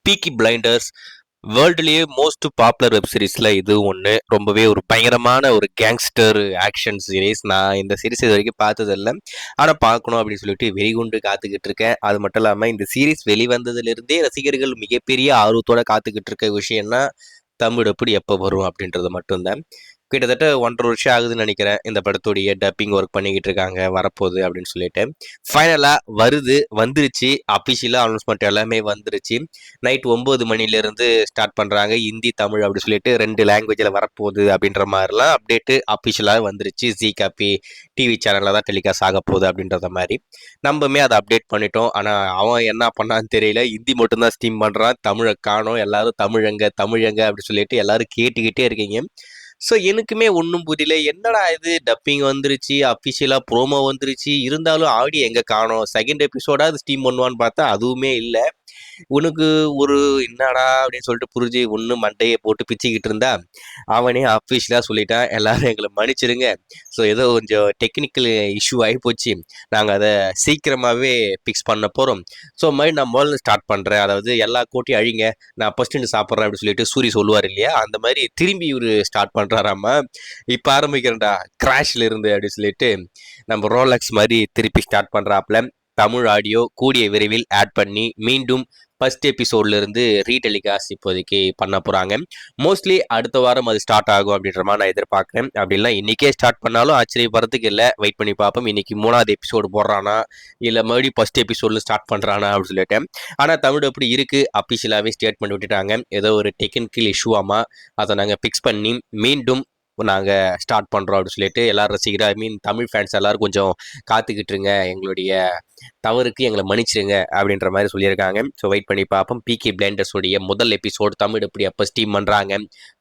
பீக்கி blinders வேர்ல்டுலேயே most popular web சீரிஸ்ல இது ஒன்று. ரொம்பவே ஒரு பயங்கரமான ஒரு கேங்ஸ்டர் ஆக்ஷன் சீரிஸ். நான் இந்த சீரிஸ் இது வரைக்கும் பார்த்ததில்ல, ஆனால் பார்க்கணும் அப்படின்னு சொல்லிட்டு வெறிகுண்டு காத்துக்கிட்டு இருக்கேன். அது மட்டும் இல்லாமல் இந்த சீரிஸ் வெளிவந்ததுலேருந்தே ரசிகர்கள் மிகப்பெரிய ஆர்வத்தோட காத்துக்கிட்டு இருக்க விஷயம்னா தமிழ் எப்படி எப்போ வரும் அப்படின்றது மட்டும்தான். கிட்டத்தட்ட 1.5 வருஷம் ஆகுதுன்னு நினைக்கிறேன் இந்த படத்துடைய டப்பிங் ஒர்க் பண்ணிக்கிட்டு இருக்காங்க, வரப்போகுது அப்படின்னு சொல்லிட்டு. ஃபைனலாக வந்துருச்சு. அஃபிஷியலாக அனௌன்ஸ்மெண்ட் எல்லாமே வந்துருச்சு. நைட் 9 மணிலேருந்து ஸ்டார்ட் பண்ணுறாங்க. ஹிந்தி தமிழ் அப்படி சொல்லிட்டு 2 லாங்குவேஜில் வரப்போகுது அப்படின்ற மாதிரிலாம் அப்டேட்டு அஃபிஷியலாக வந்துருச்சு. ஜி காப்பி டிவி சேனலில் தான் டெலிகாஸ்ட் ஆக போகுது அப்படின்றத மாதிரி நம்மமே அதை அப்டேட் பண்ணிட்டோம். ஆனால் அவன் என்ன பண்ணான்னு தெரியல, ஹிந்தி மட்டும்தான் ஸ்டீம் பண்ணுறான், தமிழை காணோம். எல்லாரும் தமிழங்க தமிழங்க அப்படி சொல்லிட்டு எல்லாரும் கேட்டுக்கிட்டே இருக்கீங்க. ஸோ எனக்குமே ஒன்றும் புரியல, என்னடா இது டப்பிங் வந்துருச்சு, அஃபிஷியலாக ப்ரோமோ வந்துருச்சு, இருந்தாலும் ஆடியோ எங்கே காணோம், செகண்ட் எபிசோடாக ஸ்டீம் பண்ணுவான்னு பார்த்தா அதுவுமே இல்லை. உனக்கு ஒரு என்னடா அப்படின்னு சொல்லிட்டு புரிஞ்சு ஒன்று மண்டையை போட்டு பிச்சுக்கிட்டு இருந்தா அவனே அஃபிஷியலாக சொல்லிட்டான், எல்லாரும் எங்களை மன்னிச்சிருங்க, ஸோ ஏதோ கொஞ்சம் டெக்னிக்கல் இஷ்யூ ஆகிப்போச்சு, நாங்கள் அதை சீக்கிரமாகவே ஃபிக்ஸ் பண்ண போகிறோம். ஸோ மாதிரி நான் முதல்ல ஸ்டார்ட் பண்ணுறேன், அதாவது எல்லா கோட்டையும் அழிங்க, நான் ஃபஸ்ட்டு சாப்பிட்றேன் அப்படின்னு சொல்லிட்டு சூரி சொல்லுவார் இல்லையா, அந்த மாதிரி திரும்பி இவர் ஸ்டார்ட் பண்ணுறாராமா. இப்போ ஆரம்பிக்கிறேன்டா கிராஷ்ல இருந்து அப்படின்னு சொல்லிட்டு நம்ம ரோலக்ஸ் மாதிரி திருப்பி ஸ்டார்ட் பண்ணுறாப்புல. தமிழ் ஆடியோ கூடிய விரைவில் ஆட் பண்ணி மீண்டும் ஃபர்ஸ்ட் எபிசோட்ல இருந்து ரீடெலிகாஸ்ட் இப்போதைக்கு பண்ண போறாங்க. மோஸ்ட்லி அடுத்த வாரம் அது ஸ்டார்ட் ஆகும் அப்படின்ற மாதிரி நான் எதிர்பார்க்குறேன். அப்படிலாம் இன்னைக்கே ஸ்டார்ட் பண்ணாலும் ஆச்சரியப்படுறதுக்கு இல்லை, வெயிட் பண்ணி பார்ப்போம். இன்னைக்கு 3வது எபிசோடு போடுறானா இல்லை மறுபடியும் ஃபர்ஸ்ட் எபிசோட்ல ஸ்டார்ட் பண்றானா அப்படின்னு சொல்லிட்டேன். ஆனால் தமிழ் எப்படி இருக்கு அஃபிஷியலாகவே ஸ்டேட்மெண்ட் விட்டுட்டாங்க, ஏதோ ஒரு டெக்னிக்கல் இஷ்யூவாமா, அதை நாங்கள் ஃபிக்ஸ் பண்ணி மீண்டும் நாங்கள் ஸ்டார்ட் பண்ணுறோம் அப்படின்னு சொல்லிட்டு எல்லாரும் ரசிகர் தமிழ் ஃபேன்ஸ் எல்லாரும் கொஞ்சம் காத்துக்கிட்டு இருங்க, எங்களுடைய தவறுக்கு எங்களை மன்னிச்சிருங்க அப்படின்ற மாதிரி சொல்லியிருக்காங்க. ஸோ வெயிட் பண்ணி பார்ப்போம். பீக்கி பிளைண்டர்ஸோடைய முதல் எபிசோடு தமிழ் எப்படி அப்போ ஸ்டீம் பண்ணுறாங்க,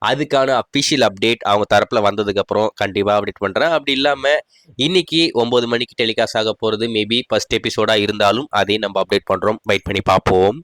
அதுக்கான அஃபிஷியல் அப்டேட் அவங்க தரப்பில் வந்ததுக்கப்புறம் கண்டிப்பாக அப்டேட் பண்ணுறேன். அப்படி இல்லாமல் இன்னைக்கு 9 மணிக்கு டெலிகாஸ்ட் ஆக போகிறது மேபி ஃபர்ஸ்ட் எபிசோடாக இருந்தாலும் அதையும் நம்ம அப்டேட் பண்ணுறோம். வெயிட் பண்ணி பார்ப்போம்.